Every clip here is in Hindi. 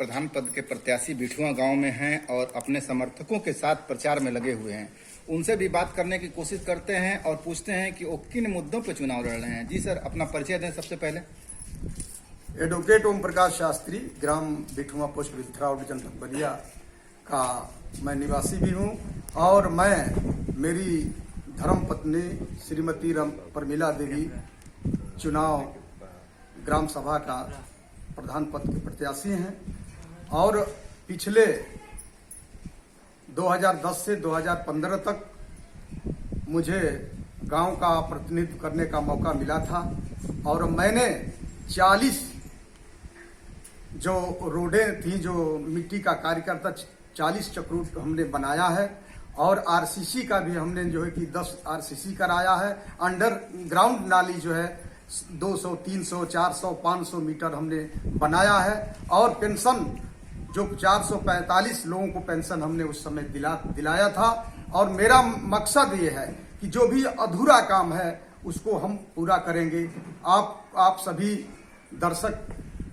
प्रधान पद के प्रत्याशी बिठुआ गांव में हैं और अपने समर्थकों के साथ प्रचार में लगे हुए हैं। उनसे भी बात करने की कोशिश करते हैं और पूछते हैं कि वो किन मुद्दों पर चुनाव लड़ रहे हैं। जी सर, अपना परिचय दें सबसे पहले। एडवोकेट ओम प्रकाश शास्त्री, ग्राम बिठुआ, पोस्ट बिथराउड, जनपद बलिया का मैं निवासी भी हूँ और मैं मेरी धर्म पत्नी श्रीमती परमिला देवी चुनाव ग्राम सभा का प्रधान पद के प्रत्याशी हैं और पिछले 2010 से 2015 तक मुझे गांव का प्रतिनिधित्व करने का मौका मिला था और मैंने 40 जो रोडें थी, जो मिट्टी का कार्य करता, 40 चक्रूट हमने बनाया है और आरसीसी का भी हमने जो है कि 10 आरसीसी कराया है। अंडर ग्राउंड नाली जो है 200, 300, 400, 500 मीटर हमने बनाया है और पेंशन जो 445 लोगों को पेंशन हमने उस समय दिलाया था। और मेरा मकसद ये है कि जो भी अधूरा काम है उसको हम पूरा करेंगे। आप सभी दर्शक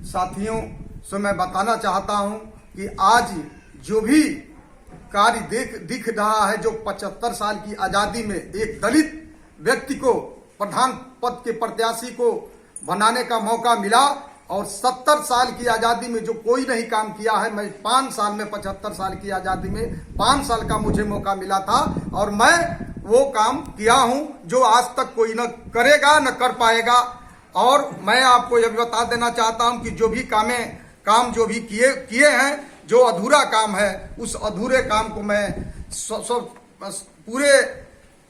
साथियों से मैं बताना चाहता हूं कि आज जो भी कार्य दिख रहा है, जो 75 साल की आजादी में एक दलित व्यक्ति को प्रधान पद के प्रत्याशी को बनाने का मौका मिला और 70 साल की आजादी में जो कोई नहीं काम किया है, मैं 5 साल में 75 साल की आजादी में 5 साल का मुझे मौका मिला था और मैं वो काम किया हूं जो आज तक कोई न करेगा न कर पाएगा। और मैं आपको यह भी बता देना चाहता हूं कि जो भी काम जो भी किए हैं, जो अधूरा काम है, उस अधूरे काम को मैं पूरे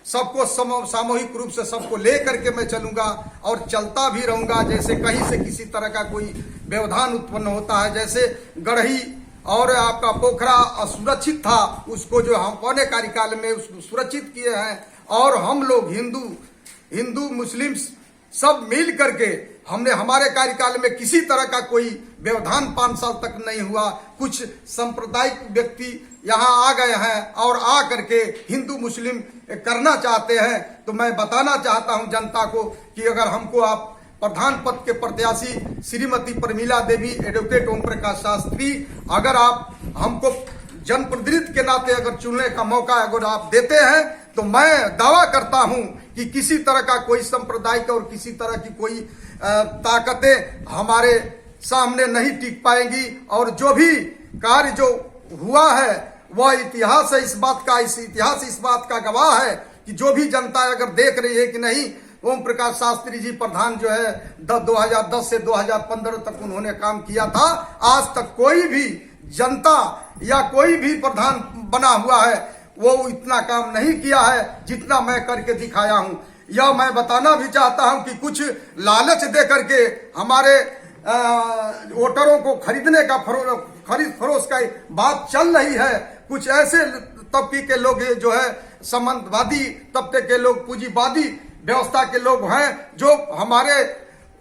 सबको सामूहिक रूप से सबको ले करके मैं चलूंगा और चलता भी रहूंगा। जैसे कहीं से किसी तरह का कोई व्यवधान उत्पन्न होता है, जैसे गढ़ी और आपका पोखरा असुरक्षित था, उसको जो हम अपने कार्यकाल में उसको सुरक्षित किए हैं और हम लोग हिंदू मुस्लिम सब मिल करके हमने हमारे कार्यकाल में किसी तरह का कोई व्यवधान 5 साल तक नहीं हुआ। कुछ सांप्रदायिक व्यक्ति यहाँ आ गए हैं और आ करके हिंदू मुस्लिम करना चाहते हैं, तो मैं बताना चाहता हूं जनता को कि अगर हमको आप प्रधान पद के प्रत्याशी श्रीमती परमिला देवी, एडवोकेट ओम प्रकाश शास्त्री, अगर आप हमको जनप्रतिनिधि के नाते अगर चुनने का मौका अगर आप देते हैं तो मैं दावा करता हूं कि किसी तरह का कोई सांप्रदायिक और किसी तरह की कोई ताकतें हमारे सामने नहीं टिक पाएंगी। और जो भी कार्य जो हुआ है वह इतिहास है, इतिहास इस बात का गवाह है कि जो भी जनता अगर देख रही है कि नहीं, ओम प्रकाश शास्त्री जी प्रधान जो है 2010 से 2015 तक उन्होंने काम किया था। आज तक कोई भी जनता या कोई भी प्रधान बना हुआ है वो इतना काम नहीं किया है जितना मैं करके दिखाया हूं। यह मैं बताना भी चाहता हूं कि कुछ लालच दे करके हमारे वोटरों को खरीदने का खरीद फरोश का बात चल रही है। कुछ ऐसे तबके के लोग जो है संबंधवादी तबके के लोग, पूंजीवादी व्यवस्था के लोग हैं जो हमारे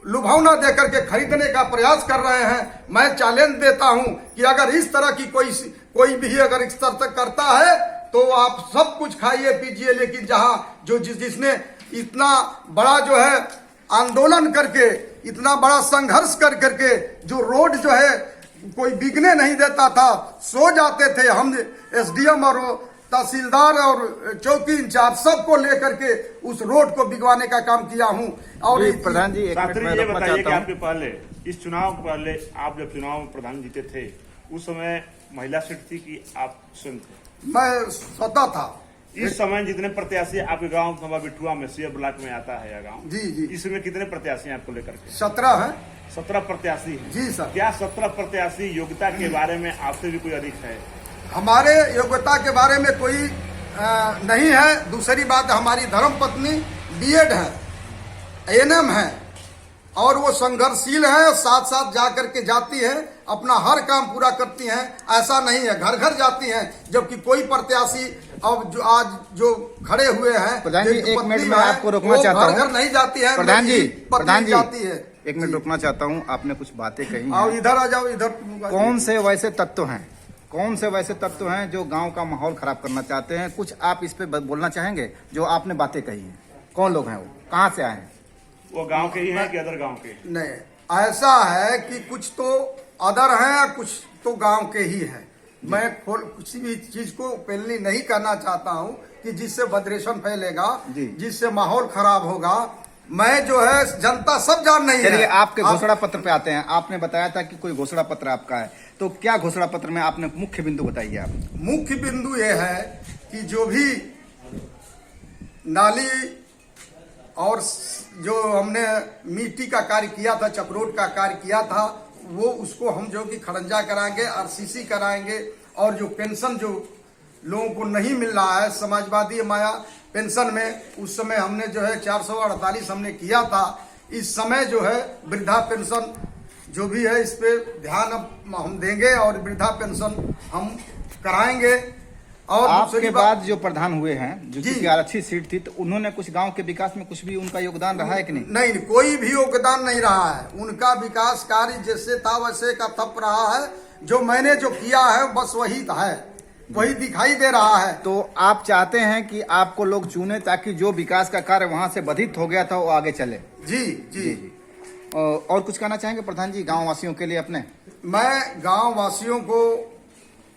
लुभावना देकर के खरीदने का प्रयास कर रहे हैं। मैं चैलेंज देता हूं कि अगर इस तरह की कोई भी अगर इस तरह तक करता है तो आप सब कुछ खाइए पीजिए, लेकिन जहां जिसने इतना बड़ा जो है आंदोलन करके, इतना बड़ा संघर्ष करके जो रोड जो है कोई बिगने नहीं देता था, सो जाते थे, हम एसडीएम और तहसीलदार और चौकी इंचार्ज सबको लेकर के उस रोड को बिगवाने का काम किया हूं। और प्रधान जी, एक मिनट ये बताइए कि आपके पहले इस चुनाव के पहले आप जब चुनाव में प्रधान जीते थे उस समय महिला सीट थी कि आप स्वयं थे? मैं स्वतः था। इस समय जितने प्रत्याशी आपके गांव सभा बिठुआ में सीएम ब्लॉक में आता है या गांव, जी, इसमें कितने प्रत्याशी हैं आपको लेकर के? 17 है। 17 प्रत्याशी हैं। जी सर। क्या 17 प्रत्याशी योग्यता के बारे में आपसे भी कोई अधिक है? हमारे योग्यता के बारे में कोई नहीं है। दूसरी बात, हमारी धर्म पत्नी बीएड है, एएनएम है और वो संघर्षशील है, साथ साथ जा करके जाती है, अपना हर काम पूरा करती हैं। ऐसा नहीं है घर घर जाती हैं, जबकि कोई प्रत्याशी अब जो आज जो खड़े हुए हैं, प्रधान जी एक मिनट में आपको रोकना चाहता हूँ। घर नहीं जाती है प्रधान जी जाती है। एक मिनट रुकना चाहता हूँ, आपने कुछ बातें कही और इधर आ जाओ, इधर। कौन से वैसे तत्व हैं जो गांव का माहौल खराब करना चाहते हैं? कुछ आप इस पे बोलना चाहेंगे? जो आपने बातें कही हैं, कौन लोग हैं, वो कहाँ से आए हैं? वो गांव के ही हैं कि अदर गांव के? नहीं, ऐसा है कि कुछ तो अदर हैं, कुछ तो गांव के ही हैं। मैं किसी भी चीज को पहले नहीं करना चाहता हूं कि जिससे बदरेशन फैलेगा, जिससे माहौल खराब होगा। मैं जो है जनता सब जान नहीं है। चलिए आपके घोषणा पत्र पे आते हैं। आपने बताया था कि कोई घोषणा पत्र आपका है, तो क्या घोषणा पत्र में आपने मुख्य बिंदु बताइए आप। मुख्य बिंदु ये है कि जो भी नाली और जो हमने मिट्टी का कार्य किया था, चक्रोट का कार्य किया था, वो उसको हम जो कि खड़ंजा कराएंगे, आरसीसी कराएंगे। और जो पेंशन जो लोगों को नहीं मिल रहा है समाजवादी माया पेंशन में, उस समय हमने जो है 448 हमने किया था। इस समय जो है वृद्धा पेंशन जो भी है इस पे ध्यान हम देंगे और वृद्धा पेंशन हम कराएंगे। और आपके बाद जो प्रधान हुए हैं, जो कि आरक्षित सीट थी, तो उन्होंने कुछ गांव के विकास में कुछ भी उनका योगदान रहा है कि नहीं? नहीं, कोई भी योगदान नहीं रहा है। उनका विकास कार्य जैसे था वैसे का थप रहा है। जो मैंने जो किया है बस वही है, वही दिखाई दे रहा है। तो आप चाहते हैं कि आपको लोग चुने ताकि जो विकास का कार्य वहां से बाधित हो गया था वो आगे चले? जी जी। और कुछ कहना चाहेंगे प्रधान जी गांव वासियों के लिए अपने? मैं गांव वासियों को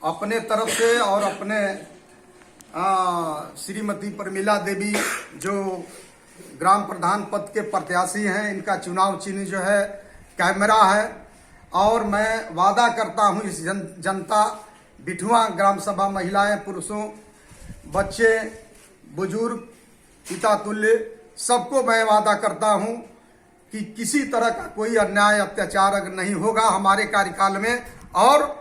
अपने तरफ से और अपने श्रीमती प्रमिला देवी जो ग्राम प्रधान पद के प्रत्याशी हैं, इनका चुनाव चिन्ह जो है कैमरा है। और मैं वादा करता हूं इस जनता बिठुआ ग्राम सभा महिलाएं, पुरुषों, बच्चे, बुजुर्ग, पिता तुल्य सबको मैं वादा करता हूं कि किसी तरह का कोई अन्याय अत्याचार अगर नहीं होगा हमारे कार्यकाल में। और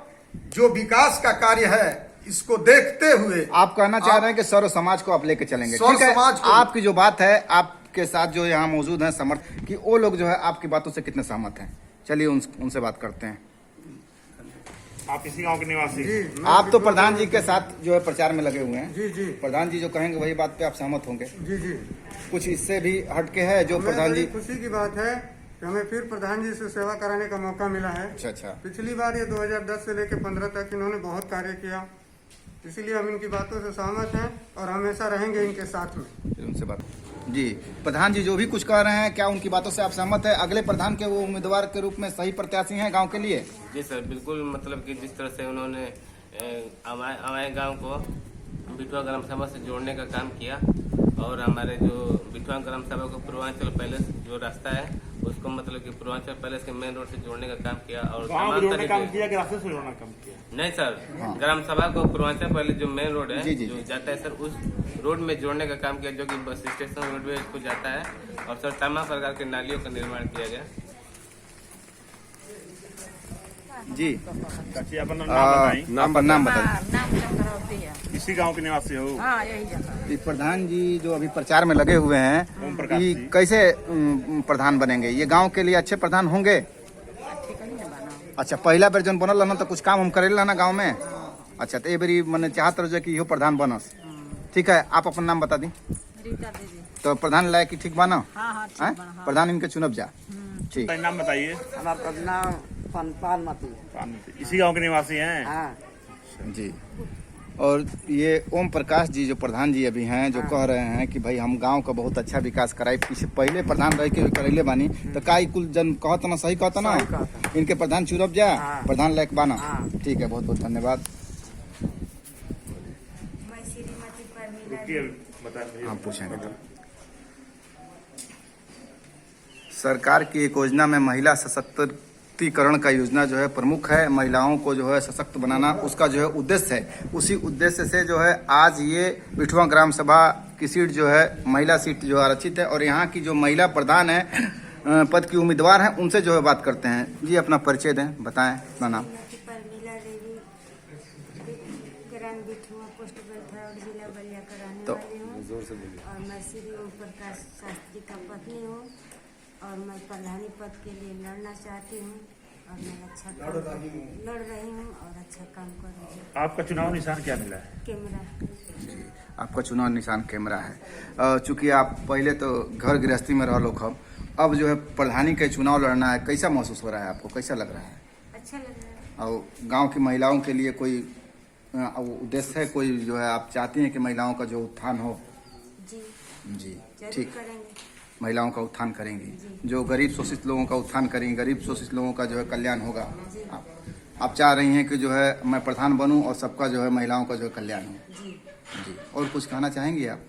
जो विकास का कार्य है इसको देखते हुए आप कहना चाह रहे हैं कि सर्व समाज को आप लेके चलेंगे? सर्व ठीक है, समाज को। आपकी जो बात है, आपके साथ जो यहाँ मौजूद हैं समर्थक, कि वो लोग जो है आपकी बातों से कितने सहमत हैं? चलिए उनसे बात करते हैं। आप इसी गांव के निवासी? जी, आप तो प्रधान जी के साथ जो है प्रचार में लगे हुए हैं। जी जी प्रधान जी जो कहेंगे वही बात पे आप सहमत होंगे? जी जी। कुछ इससे भी हटके है जो हमें प्रधान जी? बड़ी खुशी की बात है कि हमें फिर प्रधान जी से सेवा कराने का मौका मिला है। अच्छा। पिछली बार ये 2010 से लेकर 15 तक इन्होंने बहुत कार्य किया, इसीलिए हम इनकी बातों से सहमत हैं और हमेशा रहेंगे इनके साथ में। फिर उनसे बात। जी प्रधान जी जो भी कुछ कह रहे हैं, क्या उनकी बातों से आप सहमत है? अगले प्रधान के वो उम्मीदवार के रूप में सही प्रत्याशी हैं गांव के लिए? जी सर, बिल्कुल। मतलब कि जिस तरह से उन्होंने हमारे गांव को बिठुआ ग्राम सभा से जोड़ने का काम किया और हमारे जो बिठुआ ग्राम सभा को पूर्वांचल पैलेस जो रास्ता है उसको मतलब कि पूर्वांचल पैलेस के मेन रोड से जोड़ने का काम किया। और गांव को जोड़ने का काम किया कि रास्ते से जोड़ने का काम किया? नहीं सर, ग्राम सभा को पूर्वांचल पैलेस जो मेन रोड है जो जाता है सर, उस रोड में जोड़ने का काम किया, जो कि बस स्टेशन रोडवे को जाता है। और सर तमाम प्रकार के नालियों का निर्माण किया गया। जी चाची अपन नाम बताई। नाम बताइए। इसी गांव के निवासी हो? हाँ, यही जगह। ये प्रधान जी जो अभी प्रचार में लगे हुए ओम प्रकाश हैं, ये जी। कैसे प्रधान बनेंगे? ये गांव के लिए अच्छे प्रधान होंगे? अच्छा, पहला बेर जन बनल रहना तो कुछ काम हम करेला ना गांव में? अच्छा, तो ये बेरी मैंने चाहत रहो कि इहो प्रधान बनस। ठीक है, आप अपन नाम बता दी। रीता दीदी। तो प्रधान लायक ठीक बाना? हाँ हाँ, ठीक हैं? बना, हाँ। प्रधान इनके चुनब जा। ठीक। नाम बताइए। हमारा नाम पानमती। इसी गांव के निवासी हैं? हाँ जी। और ये ओम प्रकाश जी जो प्रधान जी अभी हैं, जो कह रहे हैं कि भाई हम गांव का बहुत अच्छा विकास कराई, पीछे पहले प्रधान रह के करैले बानी, तो का कुल जन कहता ना, सही कहता ना? इनके प्रधान चुनब जा, प्रधान लायक बाना। ठीक है, बहुत बहुत धन्यवाद। हाँ, पूछेंगे तो। सरकार की एक योजना में महिला सशक्तिकरण का योजना जो है प्रमुख है। महिलाओं को जो है सशक्त बनाना उसका जो है उद्देश्य है। उसी उद्देश्य से जो है आज ये बिठुआ ग्राम सभा की सीट जो है महिला सीट जो आरक्षित है, और यहाँ की जो महिला प्रधान है पद की उम्मीदवार हैं, उनसे जो है बात करते हैं। जी अपना परिचय दें, बताएं अपना नाम। प्रमिला देवी, ग्राम बिठुआ, पोस्ट बेलथरा, जिला बलिया का रहने तो वाली हूँ। और मैं श्री ओम प्रकाश शास्त्री का पत्नी हूँ और मैं प्रधानी पद के लिए लड़ना चाहती हूँ और मैं अच्छा लड़ रही हूँ और अच्छा काम कर रही हूँ। आपका चुनाव निशान क्या मिला है? कैमरा। आपका चुनाव निशान कैमरा है। चूंकि आप पहले तो घर गृहस्थी में रह लोग, अब जो है प्रधानी के चुनाव लड़ना है, कैसा महसूस हो रहा है आपको? कैसा लग रहा है? अच्छा लग रहा है। और गांव की महिलाओं के लिए कोई उद्देश्य है, कोई जो है आप चाहती हैं कि महिलाओं का जो उत्थान हो? जी जी जरूर ठीक। करेंगे। महिलाओं का उत्थान करेंगी, जो गरीब शोषित लोगों का उत्थान करेंगी, गरीब शोषित लोगों का जो है कल्याण होगा। आप चाह रही हैं कि जो है मैं प्रधान बनूं और सबका जो है महिलाओं का जो है कल्याण हो। जी। जी, और कुछ कहना चाहेंगी आप?